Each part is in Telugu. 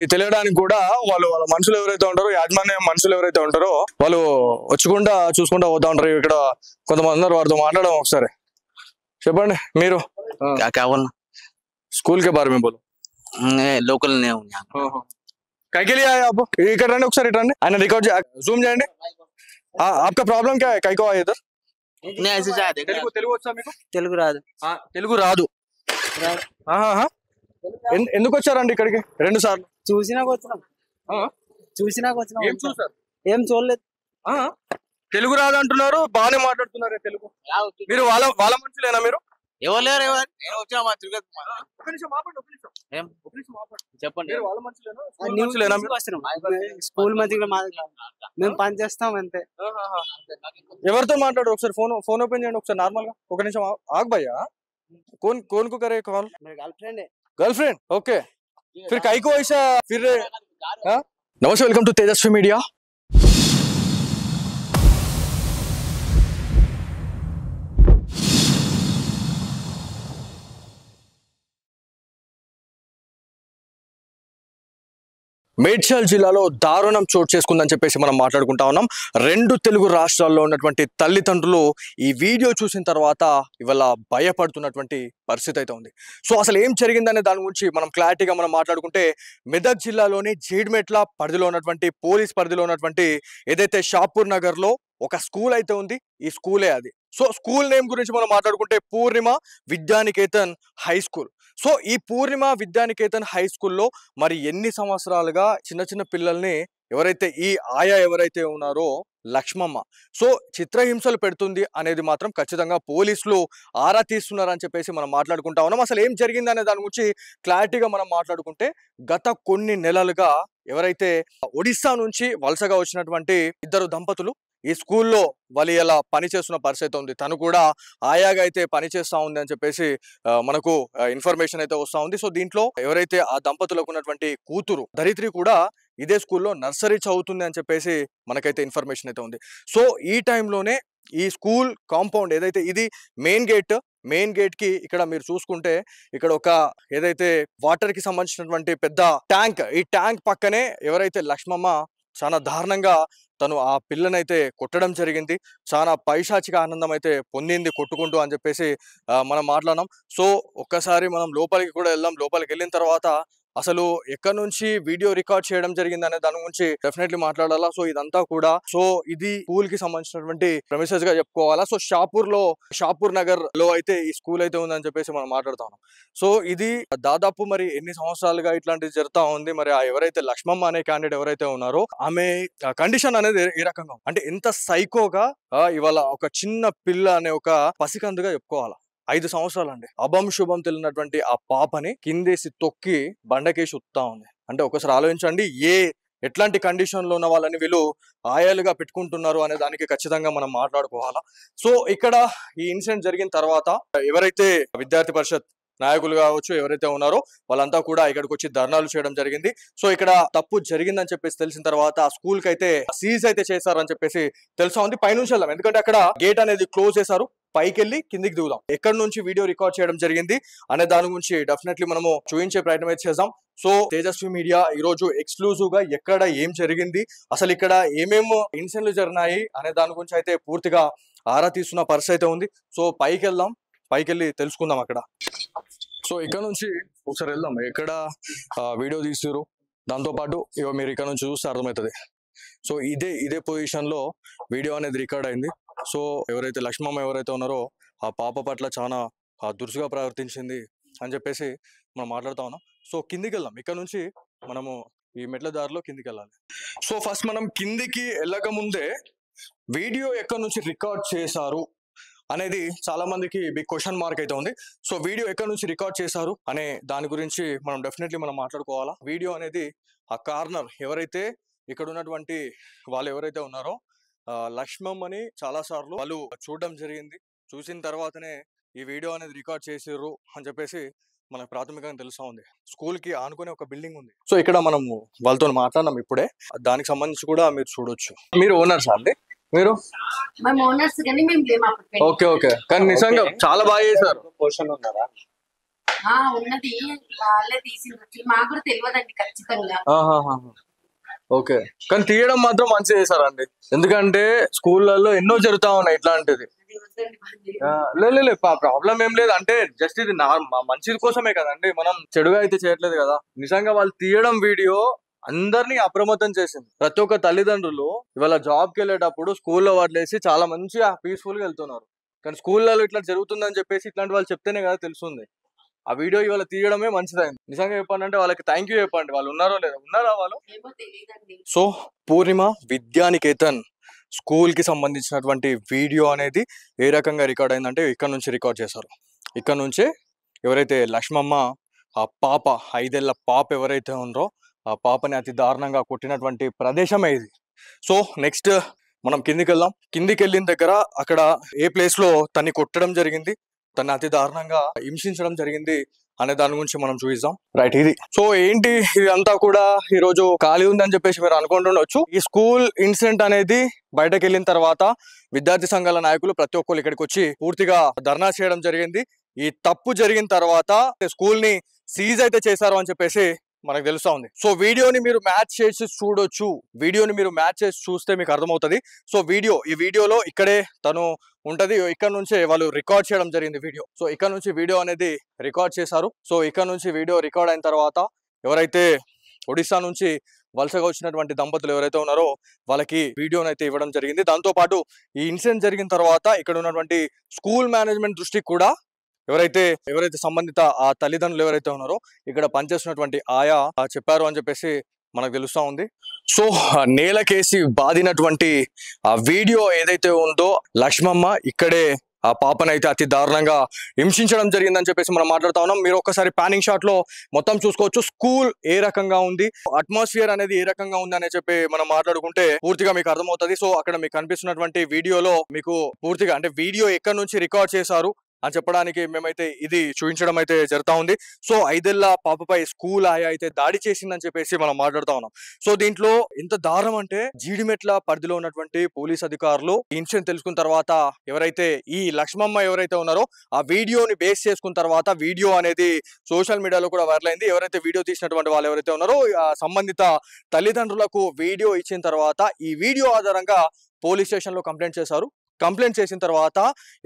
తెలియడానికి కూడా వాళ్ళు వాళ్ళ మనుషులు ఎవరైతే ఉంటారో, యాజమాన్య మనుషులు ఎవరైతే ఉంటారో వాళ్ళు వచ్చుకుంటా చూసుకుంటా పోతా ఉంటారు. ఇక్కడ కొంతమంది ఉన్నారు, వారితో మాట్లాడడం ఒకసారి. చెప్పండి మీరు. क्या बोलना? स्कूल के बारे में बोलो. लोकल नहीं हूँ यहाँ. कहीं के लिए आए आप? ఇక్కడ రండి ఒకసారి, ఇటు రండి. ఆయన రికార్డ్ జూమ్ చేయండి. आपका प्रॉब्लम क्या है? कहीं को आए इधर? नहीं ऐसे चाहते. తెలుగు వచ్చా మీకు? తెలుగు రాదు. తెలుగు రాదు. ఎందుకు వచ్చారండి ఇక్కడికి 2 సార్లు? చూసినాక వచ్చినాం. ఏం చూసారు? ఏం చూడలేదు. తెలుగు రాదు అంటున్నారు, బాగానే మాట్లాడుతున్నారు తెలుగు. మీరు వాళ్ళ వాళ్ళ మనుషులేనా మీరు? ఎవరు లేరు. నేను వచ్చా మా తిరుపతి. చెప్పండి. స్కూల్ మధ్యలో మేము పని చేస్తాం అంతే. ఎవరితో మాట్లాడు ఒకసారి? ఫోన్ ఓపెన్ చేయండి ఒకసారి నార్మల్ గా. ఒక నిమిషం ఆగ్ భయ్యా. कौन को करे कॉल? मेरी गर्लफ्रेंड है. गर्लफ्रेंड? ओके. फिर काई को ऐसा फिर? नमस्ते, welcome to Tejaswi media. Medchal జిల్లాలో దారుణం చోటు చేసుకుందని చెప్పేసి మనం మాట్లాడుకుంటా ఉన్నాం. 2 తెలుగు రాష్ట్రాల్లో ఉన్నటువంటి తల్లిదండ్రులు ఈ వీడియో చూసిన తర్వాత ఇవాళ భయపడుతున్నటువంటి పరిస్థితి అయితే ఉంది. సో అసలు ఏం జరిగిందనే దాని గురించి మనం క్లారిటీగా మనం మాట్లాడుకుంటే, మెదక్ జిల్లాలోని జీడిమెట్ల పరిధిలో ఉన్నటువంటి పోలీస్ పరిధిలో ఉన్నటువంటి ఏదైతే షాపూర్ నగర్లో ఒక స్కూల్ అయితే ఉంది, ఈ స్కూలే అది. సో స్కూల్ నేమ్ గురించి మనం మాట్లాడుకుంటే పూర్ణిమ విద్యానికేతన్ హై స్కూల్. సో ఈ పూర్ణిమ విద్యానికేతన్ హై స్కూల్లో మరి ఎన్ని సంవత్సరాలుగా చిన్న చిన్న పిల్లల్ని ఎవరైతే ఈ ఆయా ఎవరైతే ఉన్నారో లక్ష్మమ్మ సో చిత్రహింసలు పెడుతుంది అనేది మాత్రం ఖచ్చితంగా పోలీసులు ఆరా తీస్తున్నారని చెప్పేసి మనం మాట్లాడుకుంటా ఉన్నాం. అసలు ఏం జరిగింది అనే దాని గురించి క్లారిటీగా మనం మాట్లాడుకుంటే, గత కొన్ని నెలలుగా ఎవరైతే ఒడిస్సా నుంచి వలసగా వచ్చినటువంటి 2 దంపతులు ఈ స్కూల్లో వాళ్ళు ఇలా పనిచేస్తున్న పరిస్థితి ఉంది. తను కూడా ఆయాగా అయితే పనిచేస్తూ ఉంది అని చెప్పేసి మనకు ఇన్ఫర్మేషన్ అయితే వస్తూ ఉంది. సో దీంట్లో ఎవరైతే ఆ దంపతులకు ఉన్నటువంటి కూతురు ధరిత్రి కూడా ఇదే స్కూల్లో నర్సరీ చదువుతుంది అని చెప్పేసి మనకైతే ఇన్ఫర్మేషన్ అయితే ఉంది. సో ఈ టైంలోనే ఈ స్కూల్ కాంపౌండ్ ఏదైతే ఇది మెయిన్ గేట్ కి ఇక్కడ మీరు చూసుకుంటే ఇక్కడ ఒక ఏదైతే వాటర్ కి సంబంధించినటువంటి పెద్ద ట్యాంక్, ఈ ట్యాంక్ పక్కనే ఎవరైతే లక్ష్మమ్మ చాలా దారుణంగా తను ఆ పిల్లనైతే కొట్టడం జరిగింది. చాలా పైశాచిక ఆనందం అయితే పొందింది కొట్టుకుంటూ అని చెప్పేసి మనం మాట్లాడినాం. సో ఒక్కసారి మనం లోపలికి కూడా వెళ్దాం. లోపలికి వెళ్ళిన తర్వాత అసలు ఎక్కడి నుంచి వీడియో రికార్డ్ చేయడం జరిగింది అనే దాని గురించి డెఫినెట్లీ మాట్లాడాలా. సో ఇదంతా కూడా ఇది స్కూల్ కి సంబంధించినటువంటి ప్రెమిసెస్ గా చెప్పుకోవాలా. సో షాపూర్ నగర్ లో అయితే ఈ స్కూల్ అయితే ఉందని చెప్పేసి మనం మాట్లాడుతాం. సో ఇది దాదాపు మరి ఎన్ని సంవత్సరాలుగా ఇట్లాంటిది జరుగుతా ఉంది. మరి ఎవరైతే లక్ష్మమ్మ అనే క్యాండిడేట్ ఎవరైతే ఉన్నారో ఆమె కండిషన్ అనేది ఏ రకంగా అంటే ఎంత సైకోగా ఇవాళ ఒక చిన్న పిల్ల అనే ఒక పసికందుగా చెప్పుకోవాలా. 5 సంవత్సరాలు అండి. అభం శుభం తెలియనటువంటి ఆ పాపని కిందేసి తొక్కి బండకేసి ఉత్తా ఉంది. అంటే ఒకసారి ఆలోచించండి, ఎట్లాంటి కండిషన్ లో ఉన్న వాళ్ళని వీళ్ళు ఆయాలుగా పెట్టుకుంటున్నారు అనే దానికి ఖచ్చితంగా మనం మాట్లాడుకోవాలా. సో ఇక్కడ ఈ ఇన్సిడెంట్ జరిగిన తర్వాత ఎవరైతే విద్యార్థి పరిషత్ నాయకులు కావచ్చు ఎవరైతే ఉన్నారో వాళ్ళంతా కూడా ఇక్కడికి వచ్చి ధర్నాలు చేయడం జరిగింది. సో ఇక్కడ తప్పు జరిగిందని చెప్పేసి తెలిసిన తర్వాత ఆ స్కూల్ కి అయితే సీజ్ అయితే చేశారని చెప్పేసి తెలుసా ఉంది. పైనుంచి వెళ్దాం, ఎందుకంటే అక్కడ గేట్ అనేది క్లోజ్ చేశారు. పైకి వెళ్ళి కిందికి దిగుదాం. ఎక్కడి నుంచి వీడియో రికార్డ్ చేయడం జరిగింది అనే దాని గురించి డెఫినెట్లీ మనము చూపించే ప్రయత్నం అయితే చేద్దాం. సో తేజస్వి మీడియా ఈ రోజు ఎక్స్క్లూజివ్ గా ఎక్కడ ఏం జరిగింది, అసలు ఇక్కడ ఏమేమో ఇన్సిడెంట్లు జరిగినాయి అనే దాని గురించి అయితే పూర్తిగా ఆరా తీస్తున్న పరిస్థితి అయితే ఉంది. సో పైకి వెళ్దాం, పైకి వెళ్ళి తెలుసుకుందాం అక్కడ. సో ఇక్కడ నుంచి ఒకసారి వెళ్దాం ఎక్కడ వీడియో తీస్తున్నారు. దాంతో పాటు ఇక మీరు ఇక్కడ నుంచి చూస్తే అర్థమవుతుంది. సో ఇదే పొజిషన్ లో వీడియో అనేది రికార్డ్ అయింది. సో ఎవరైతే లక్ష్మమ్మ ఎవరైతే ఉన్నారో ఆ పాప పట్ల చాలా దురుసుగా ప్రవర్తించింది అని చెప్పేసి మనం మాట్లాడుతా ఉన్నాం. సో కిందికి వెళ్దాం, ఇక్కడ నుంచి మనము ఈ మెట్ల దారిలో కిందికి వెళ్ళాలి. సో ఫస్ట్ మనం కిందికి వెళ్ళక ముందే వీడియో ఎక్కడి నుంచి రికార్డ్ చేశారు అనేది చాలా మందికి బిగ్ క్వశ్చన్ మార్క్ అయితే ఉంది. సో వీడియో ఎక్కడి నుంచి రికార్డ్ చేశారు అనే దాని గురించి మనం డెఫినెట్లీ మనం మాట్లాడుకోవాలా. వీడియో అనేది ఆ కార్నర్ ఎవరైతే ఇక్కడ ఉన్నటువంటి వాళ్ళు ఎవరైతే ఉన్నారో లక్ష్మమ్మని చాలా సార్లు వాళ్ళు చూడడం జరిగింది. చూసిన తర్వాతనే ఈ వీడియో అనేది రికార్డ్ చేసిర్రు అని చెప్పేసి మనకు ప్రాథమికంగా తెలుసా ఉంది. స్కూల్ కి ఆనుకునే ఒక బిల్డింగ్ ఉంది. సో ఇక్కడ మనము వాళ్ళతో మాట్లాడినాం ఇప్పుడే, దానికి సంబంధించి కూడా మీరు చూడొచ్చు. మీరు ఓనర్స్ అండి? మీరు ఓకే ఓకే, కానీ నిజంగా చాలా బాగా చేశారు. ఉన్నది వాళ్ళే తీసిండ్రు. మాకు కూడా తెలియదండి ఖచ్చితంగా. ఓకే, కానీ తీయడం మాత్రం మంచిగా చేశారండి. ఎందుకంటే స్కూళ్ళల్లో ఎన్నో జరుగుతా ఉన్నాయి ఇట్లాంటిది. అది వద్దండి, బంద్ చేయండి. లేదు ప్రాబ్లం ఏం లేదు. అంటే జస్ట్ ఇది మంచి కోసమే కదండి, మనం చెడుగా అయితే చేయట్లేదు కదా. నిజంగా వాళ్ళు తీయడం వీడియో అందరినీ అప్రమత్తం చేసింది. ప్రతి ఒక్క తల్లిదండ్రులు ఇవాళ జాబ్కి వెళ్ళేటప్పుడు స్కూల్లో వదిలేసి చాలా మంచిగా పీస్ఫుల్ గా వెళ్తున్నారు. కానీ స్కూళ్ళలో ఇట్లా జరుగుతుందని చెప్పేసి ఇట్లాంటి వాళ్ళు చెప్తేనే కదా తెలుస్తుంది. ఆ వీడియో ఇవాళ తీయడమే మంచిదైంది. నిజంగా చెప్పాలంటే వాళ్ళకి థ్యాంక్ యూ చెప్పండి. వాళ్ళు ఉన్నారో లేదో, ఉన్నారా వాళ్ళు? ఏమో తెలియదండి. సో పూర్ణిమ విద్యానికేతన్ స్కూల్ కి సంబంధించినటువంటి వీడియో అనేది ఏ రకంగా రికార్డ్ అయిందంటే ఇక్కడ నుంచి రికార్డ్ చేశారు. ఇక్కడ నుంచే ఎవరైతే లక్ష్మమ్మ ఆ పాప 5 ఏళ్ల పాప ఎవరైతే ఉందో ఆ పాపని అతి దారుణంగా కొట్టినటువంటి ప్రదేశమే ఇది. సో నెక్స్ట్ మనం కిందికి వెళ్దాం. కిందికి వెళ్ళిన దగ్గర అక్కడ ఏ ప్లేస్ లో తన్ని కొట్టడం జరిగింది, తను అతి దారుణంగా హింసించడం జరిగింది అనే దాని గురించి మనం చూపిద్దాం. రైట్, ఇది సో ఏంటి ఇది అంతా కూడా ఈ రోజు ఖాళీ ఉందని చెప్పేసి మీరు అనుకుంటుండొచ్చు. ఈ స్కూల్ ఇన్సిడెంట్ అనేది బయటకు వెళ్ళిన తర్వాత విద్యార్థి సంఘాల నాయకులు ప్రతి ఒక్కరు ఇక్కడికి వచ్చి పూర్తిగా ధర్నా చేయడం జరిగింది. ఈ తప్పు జరిగిన తర్వాత స్కూల్ ని సీజ్ అయితే చేశారు అని చెప్పేసి మనకు తెలుస్తా ఉంది. సో వీడియోని మీరు మ్యాచ్ చేసి చూడొచ్చు. వీడియోని మీరు మ్యాచ్ చేసి చూస్తే మీకు అర్థమవుతుంది. సో ఈ వీడియోలో ఇక్కడే తను ఉంటది. ఇక్కడ నుంచే వాళ్ళు రికార్డ్ చేయడం జరిగింది వీడియో. సో ఇక్కడ నుంచి వీడియో అనేది రికార్డ్ చేశారు. సో ఇక్కడ నుంచి వీడియో రికార్డ్ అయిన తర్వాత ఎవరైతే ఒడిశా నుంచి వలసగా వచ్చినటువంటి దంపతులు ఎవరైతే ఉన్నారో వాళ్ళకి వీడియోని అయితే ఇవ్వడం జరిగింది. దాంతో పాటు ఈ ఇన్సిడెంట్ జరిగిన తర్వాత ఇక్కడ ఉన్నటువంటి స్కూల్ మేనేజ్మెంట్ దృష్టికి కూడా ఎవరైతే సంబంధిత ఆ తల్లిదండ్రులు ఎవరైతే ఉన్నారో ఇక్కడ పనిచేస్తున్నటువంటి ఆయా చెప్పారు అని చెప్పేసి మనకు తెలుస్తా ఉంది. సో నేలకేసి బాదినటువంటి ఆ వీడియో ఏదైతే ఉందో లక్ష్మమ్మ ఇక్కడే ఆ పాపనైతే అతి దారుణంగా హింసించడం జరిగిందని చెప్పేసి మనం మాట్లాడుతా ఉన్నాం. మీరు ఒక్కసారి పానింగ్ షాట్ లో మొత్తం చూసుకోవచ్చు. స్కూల్ ఏ రకంగా ఉంది, అట్మాస్ఫియర్ అనేది ఏ రకంగా ఉంది అని చెప్పి మనం మాట్లాడుకుంటే పూర్తిగా మీకు అర్థమవుతుంది. సో అక్కడ మీకు కనిపిస్తున్నటువంటి వీడియోలో మీకు పూర్తిగా అంటే వీడియో ఎక్కడి నుంచి రికార్డ్ చేశారు అని చెప్పడానికి మేమైతే ఇది చూపించడం అయితే జరుగుతా ఉంది. సో 5 ఏళ్ల పాపపై స్కూల్ ఆయా అయితే దాడి చేసిందని చెప్పేసి మనం మాట్లాడుతా ఉన్నాం. సో దీంట్లో ఎంత దారుణం అంటే జీడిమెట్ల పరిధిలో ఉన్నటువంటి పోలీస్ అధికారులు ఇన్సిడెంట్ తెలుసుకున్న తర్వాత ఎవరైతే ఈ లక్ష్మమ్మ ఎవరైతే ఉన్నారో ఆ వీడియోని బేస్ చేసుకున్న తర్వాత వీడియో అనేది సోషల్ మీడియాలో కూడా వైరల్ అయింది. ఎవరైతే వీడియో తీసినటువంటి వాళ్ళు ఎవరైతే ఉన్నారో సంబంధిత తల్లిదండ్రులకు వీడియో ఇచ్చిన తర్వాత ఈ వీడియో ఆధారంగా పోలీస్ స్టేషన్ లో కంప్లైంట్ చేశారు. కంప్లైంట్ చేసిన తర్వాత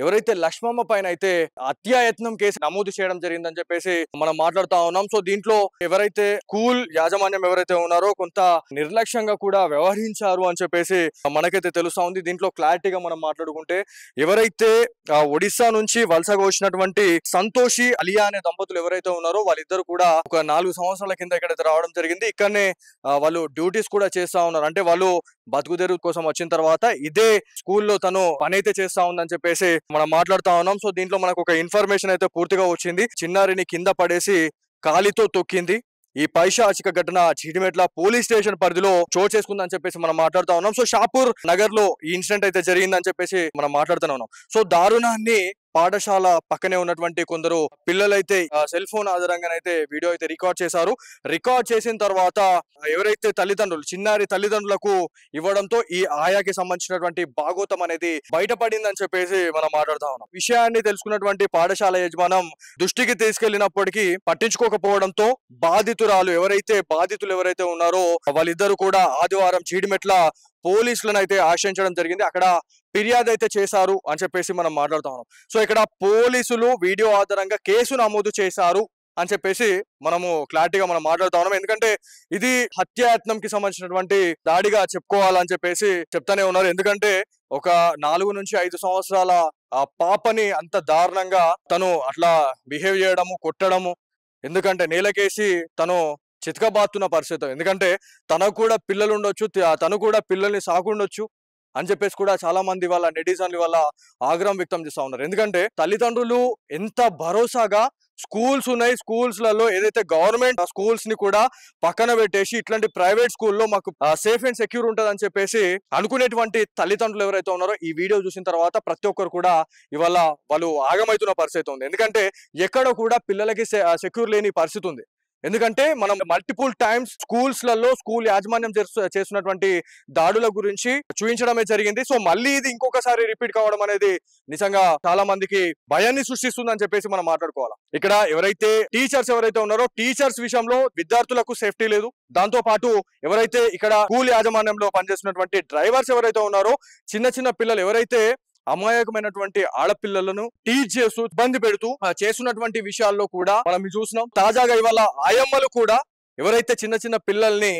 ఎవరైతే లక్ష్మమ్మ పైన అయితే హత్యాయత్నం కేసు నమోదు చేయడం జరిగిందని చెప్పేసి మనం మాట్లాడుతా ఉన్నాం. సో దీంట్లో ఎవరైతే స్కూల్ యాజమాన్యం ఎవరైతే ఉన్నారో కొంత నిర్లక్ష్యంగా కూడా వ్యవహరించారు అని చెప్పేసి మనకైతే తెలుస్తా ఉంది. దీంట్లో క్లారిటీగా మనం మాట్లాడుకుంటే ఎవరైతే ఒడిశా నుంచి వలసగా వచ్చినటువంటి సంతోషి అలియా అనే దంపతులు ఎవరైతే ఉన్నారో వాళ్ళిద్దరు కూడా ఒక 4 సంవత్సరాల కింద ఇక్కడైతే రావడం జరిగింది. ఇక్కడనే వాళ్ళు డ్యూటీస్ కూడా చేస్తా ఉన్నారు. అంటే వాళ్ళు బతుకుదెరువు కోసం వచ్చిన తర్వాత ఇదే స్కూల్లో తను పని అయితే చేస్తా ఉందని చెప్పేసి మనం మాట్లాడుతా ఉన్నాం. సో దీంట్లో మనకు ఒక ఇన్ఫర్మేషన్ అయితే పూర్తిగా వచ్చింది. చిన్నారిని కింద పడేసి కాలితో తొక్కింది. ఈ పైశాచిక ఘటన జీడిమెట్ల పోలీస్ స్టేషన్ పరిధిలో చోటు చేసుకుందని చెప్పేసి మనం మాట్లాడుతా ఉన్నాం. సో షాపూర్ నగర్ లో ఈ ఇన్సిడెంట్ అయితే జరిగిందని చెప్పేసి మనం మాట్లాడుతూనే ఉన్నాం. సో దారుణాన్ని పాఠశాల పక్కనే ఉన్నటువంటి కొందరు పిల్లలైతే సెల్ ఫోన్ ఆధారంగానైతే వీడియో అయితే రికార్డ్ చేశారు. రికార్డ్ చేసిన తర్వాత ఎవరైతే తల్లిదండ్రులు చిన్నారి తల్లిదండ్రులకు ఇవ్వడంతో ఈ ఆయాకి సంబంధించినటువంటి భాగోతం అనేది బయటపడిందని చెప్పేసి మనం మాట్లాడుతా ఉన్నాం. విషయాన్ని తెలుసుకున్నటువంటి పాఠశాల యజమానం దృష్టికి తీసుకెళ్లినప్పటికీ పట్టించుకోకపోవడంతో బాధితులు ఎవరైతే ఉన్నారో వాళ్ళిద్దరు కూడా ఆదివారం జీడిమెట్ల పోలీసులను అయితే ఆశ్రయించడం జరిగింది. అక్కడ ఫిర్యాదు అయితే చేశారు అని చెప్పేసి మనం మాట్లాడుతా ఉన్నాం. సో ఇక్కడ పోలీసులు వీడియో ఆధారంగా కేసు నమోదు చేశారు అని చెప్పేసి మనము క్లారిటీగా మనం మాట్లాడుతా ఉన్నాం. ఎందుకంటే ఇది హత్యాయత్నంకి సంబంధించినటువంటి దాడిగా చెప్పుకోవాలని చెప్పేసి చెప్తానే ఉన్నారు. ఎందుకంటే ఒక 4 నుంచి 5 సంవత్సరాల ఆ పాపని అంత దారుణంగా తను అట్లా బిహేవ్ చేయడము, కొట్టడము, ఎందుకంటే నేలకేసి తను చితకబాతున్న పరిస్థితి. ఎందుకంటే తనకు కూడా పిల్లలు ఉండొచ్చు, తను కూడా పిల్లల్ని సాకుండొచ్చు అని చెప్పేసి కూడా చాలా మంది వాళ్ళ నెటిజన్లు వాళ్ళ ఆగ్రహం వ్యక్తం చేస్తా ఉన్నారు. ఎందుకంటే తల్లిదండ్రులు ఎంత భరోసాగా స్కూల్స్ ఉన్నాయి, స్కూల్స్లలో ఏదైతే గవర్నమెంట్ స్కూల్స్ ని కూడా పక్కన పెట్టేసి ఇట్లాంటి ప్రైవేట్ స్కూల్లో మాకు సేఫ్ అండ్ సెక్యూర్ ఉంటుంది అని చెప్పేసి అనుకునేటువంటి తల్లిదండ్రులు ఎవరైతే ఉన్నారో ఈ వీడియో చూసిన తర్వాత ప్రతి ఒక్కరు కూడా ఇవాళ వాళ్ళు ఆగమవుతున్న పరిస్థితి ఉంది. ఎందుకంటే ఎక్కడ కూడా పిల్లలకి సెక్యూర్ లేని పరిస్థితి ఉంది. ఎందుకంటే మనం మల్టిపుల్ టైమ్స్ స్కూల్ యాజమాన్యం చేస్తున్నటువంటి దాడుల గురించి చూపించడమే జరిగింది. సో మళ్ళీ ఇది ఇంకొకసారి రిపీట్ కావడం అనేది నిజంగా చాలా మందికి భయాన్ని సృష్టిస్తుందని చెప్పేసి మనం మాట్లాడుకోవాలి. ఇక్కడ ఎవరైతే టీచర్స్ ఉన్నారో టీచర్స్ విషయంలో విద్యార్థులకు సేఫ్టీ లేదు. దాంతో పాటు ఎవరైతే ఇక్కడ స్కూల్ యాజమాన్యంలో పనిచేస్తున్నటువంటి డ్రైవర్స్ ఎవరైతే ఉన్నారో చిన్న చిన్న పిల్లలు ఎవరైతే అమాయకమైనటువంటి ఆడపిల్లలను టీచ్ చేస్తూ ఇబ్బంది పెడుతూ చేస్తున్నటువంటి విషయాల్లో కూడా మనం చూస్తున్నాం. తాజాగా ఇవాళ ఆయమ్మలు కూడా ఎవరైతే చిన్న చిన్న పిల్లల్ని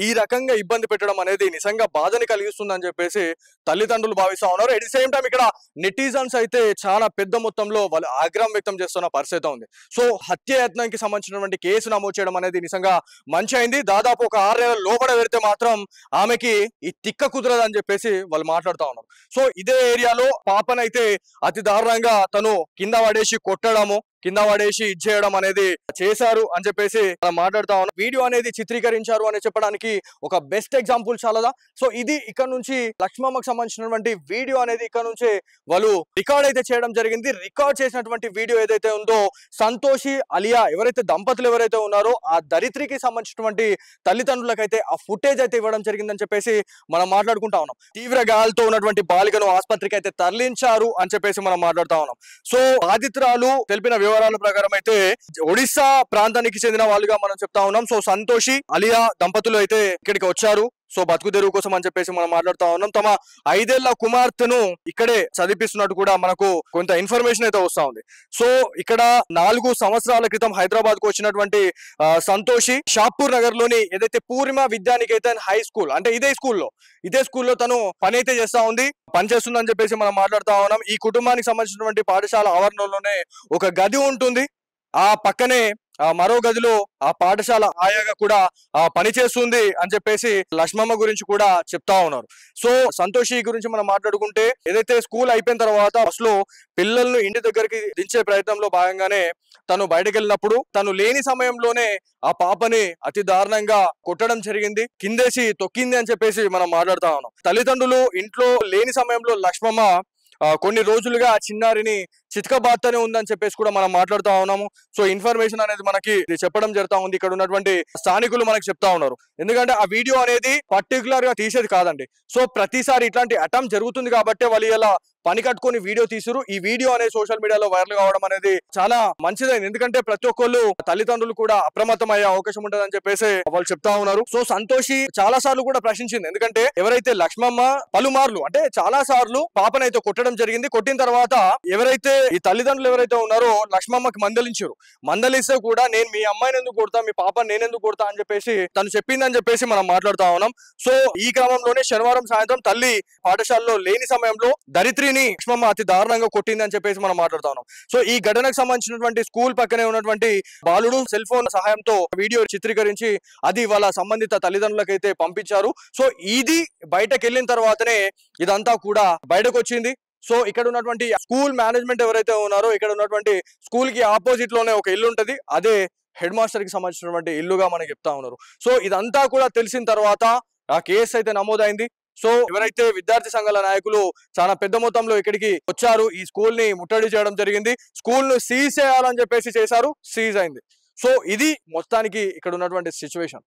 ఈ రకంగా ఇబ్బంది పెట్టడం అనేది నిజంగా బాధని కలిగిస్తుందని చెప్పేసి తల్లిదండ్రులు భావిస్తా ఉన్నారు. ఎట్ ది సేమ్ టైం ఇక్కడ నెటిజన్స్ అయితే చాలా పెద్ద మొత్తంలో వాళ్ళు ఆగ్రహం వ్యక్తం చేస్తున్న పరిస్థితి ఉంది. సో హత్యాయత్నానికి సంబంధించినటువంటి కేసు నమోదు చేయడం అనేది నిజంగా మంచి అయింది. దాదాపు ఒక 6 నెలల లోపల పెడితే మాత్రం ఆమెకి ఈ తిక్క కుదరదని చెప్పేసి వాళ్ళు మాట్లాడుతూ ఉన్నారు. సో ఇదే ఏరియాలో పాపనైతే అతి దారుణంగా తను కింద పడేసి కొట్టడము, కింద పడేసి ఇచ్చేయడం అనేది చేశారు అని చెప్పేసి మాట్లాడుతా ఉన్నాం. వీడియో అనేది చిత్రీకరించారు అని చెప్పడానికి ఒక బెస్ట్ ఎగ్జాంపుల్ చాలదా. సో ఇది ఇక్కడ నుంచి లక్ష్మమ్మకు సంబంధించినటువంటి వీడియో అనేది ఇక్కడ నుంచి వాళ్ళు రికార్డ్ అయితే చేయడం జరిగింది. రికార్డ్ చేసినటువంటి వీడియో ఏదైతే ఉందో సంతోషి అలియా ఎవరైతే దంపతులు ఎవరైతే ఉన్నారో ఆ దరిద్రికి సంబంధించినటువంటి తల్లిదండ్రులకైతే ఆ ఫుటేజ్ అయితే ఇవ్వడం జరిగిందని చెప్పేసి మనం మాట్లాడుకుంటా ఉన్నాం. తీవ్ర గాయాలతో ఉన్నటువంటి బాలికను ఆసుపత్రికి అయితే తరలించారు అని చెప్పేసి మనం మాట్లాడుతా ఉన్నాం. సో బాధితురాలు తెలిపిన వివరాల ప్రకారం అయితే ఒడిస్సా ప్రాంతానికి చెందిన వాళ్ళుగా మనం చెప్తా ఉన్నాం. సో సంతోషి అలియా దంపతులు అయితే ఇక్కడికి వచ్చారు. సో బతుకు తెరువు కోసం అని చెప్పేసి మనం మాట్లాడుతా ఉన్నాం. తమ 5 ఏళ్ల కుమార్తెను ఇక్కడే చదివిస్తున్నట్టు కూడా మనకు కొంత ఇన్ఫర్మేషన్ అయితే వస్తా ఉంది. సో ఇక్కడ 4 సంవత్సరాల క్రితం హైదరాబాద్ కు వచ్చినటువంటి సంతోషి షాపూర్ నగర్ లోని ఏదైతే పూర్ణిమ విద్యానికేతన్ హై స్కూల్ అంటే ఇదే స్కూల్లో తను పని అయితే చేస్తా ఉంది, పనిచేస్తుందని చెప్పేసి మనం మాట్లాడుతా ఉన్నాం. ఈ కుటుంబానికి సంబంధించినటువంటి పాఠశాల ఆవరణలోనే ఒక గది ఉంటుంది. ఆ పక్కనే మరో గదిలో ఆ పాఠశాల ఆయాగా కూడా పనిచేస్తుంది అని చెప్పేసి లక్ష్మమ్మ గురించి కూడా చెప్తా ఉన్నారు. సో సంతోషి గురించి మనం మాట్లాడుకుంటే ఏదైతే స్కూల్ అయిపోయిన తర్వాత బస్ లో పిల్లలను ఇంటి దగ్గరికి దించే ప్రయత్నంలో భాగంగానే తను బయటకు వెళ్ళినప్పుడు తను లేని సమయంలోనే ఆ పాపని అతి దారుణంగా కొట్టడం జరిగింది, కిందేసి తొక్కింది అని చెప్పేసి మనం మాట్లాడుతా ఉన్నాం. తల్లిదండ్రులు ఇంట్లో లేని సమయంలో లక్ష్మమ్మ కొన్ని రోజులుగా చిన్నారిని చితకబాత్తనే ఉందని చెప్పేసి కూడా మనం మాట్లాడుతూ ఉన్నాము. సో ఇన్ఫర్మేషన్ అనేది మనకి చెప్పడం జరుగుతా ఉంది. ఇక్కడ ఉన్నటువంటి స్థానికులు మనకి చెప్తా ఉన్నారు. ఎందుకంటే ఆ వీడియో అనేది పర్టికులర్ గా తీసేది కాదండి. సో ప్రతిసారి ఇట్లాంటి అటెంప్ట్ జరుగుతుంది కాబట్టి వాళ్ళు ఇలా పని కట్టుకొని వీడియో తీసారు. ఈ వీడియో అనేది సోషల్ మీడియాలో వైరల్ కావడం అనేది చాలా మంచిదైంది. ఎందుకంటే ప్రతి ఒక్కళ్ళు తల్లిదండ్రులు కూడా అప్రమత్తం అయ్యే అవకాశం ఉంటుందని చెప్పేసి వాళ్ళు చెప్తా ఉన్నారు. సో సంతోషి చాలా సార్లు కూడా ప్రశ్నించింది. ఎందుకంటే ఎవరైతే లక్ష్మమ్మ పలుమార్లు అంటే చాలా సార్లు పాపనైతే కొట్టడం జరిగింది. కొట్టిన తర్వాత ఎవరైతే ఈ తల్లిదండ్రులు ఎవరైతే ఉన్నారో లక్ష్మమ్మకి మందలిస్తే కూడా నేను మీ అమ్మాయిని ఎందుకు కొడతా, మీ పాపని నేను ఎందుకు కొడతా అని చెప్పేసి తను చెప్పిందని చెప్పేసి మనం మాట్లాడుతా ఉన్నాం. సో ఈ క్రమంలోనే శనివారం సాయంత్రం తల్లి పాఠశాలలో లేని సమయంలో దరిత్రిని లక్ష్మమ్మ అతి దారుణంగా కొట్టింది అని చెప్పేసి మనం మాట్లాడుతా ఉన్నాం. సో ఈ ఘటనకు సంబంధించినటువంటి స్కూల్ పక్కనే ఉన్నటువంటి బాలుడు సెల్ ఫోన్ సహాయంతో వీడియో చిత్రీకరించి అది వాళ్ళ సంబంధిత తల్లిదండ్రులకైతే పంపించారు. సో ఇది బయటకు వెళ్ళిన తర్వాతనే ఇదంతా కూడా బయటకు వచ్చింది. సో ఇక్కడ ఉన్నటువంటి స్కూల్ మేనేజ్మెంట్ ఎవరైతే ఉన్నారో ఇక్కడ ఉన్నటువంటి స్కూల్ కి ఆపోజిట్ లోనే ఒక ఇల్లు ఉంటది, అదే హెడ్ మాస్టర్ కి సంబంధించినటువంటి ఇల్లుగా మనకి చెప్తా ఉన్నారు. సో ఇదంతా కూడా తెలిసిన తర్వాత ఆ కేసు అయితే నమోదైంది. సో ఎవరైతే విద్యార్థి సంఘాల నాయకులు చాలా పెద్ద మొత్తంలో ఇక్కడికి వచ్చారు, ఈ స్కూల్ ని ముట్టడి చేయడం జరిగింది, స్కూల్ ను సీజ్ చేయాలని చెప్పేసి చేశారు, సీజ్ అయింది. సో ఇది మొత్తానికి ఇక్కడ ఉన్నటువంటి సిచ్యువేషన్.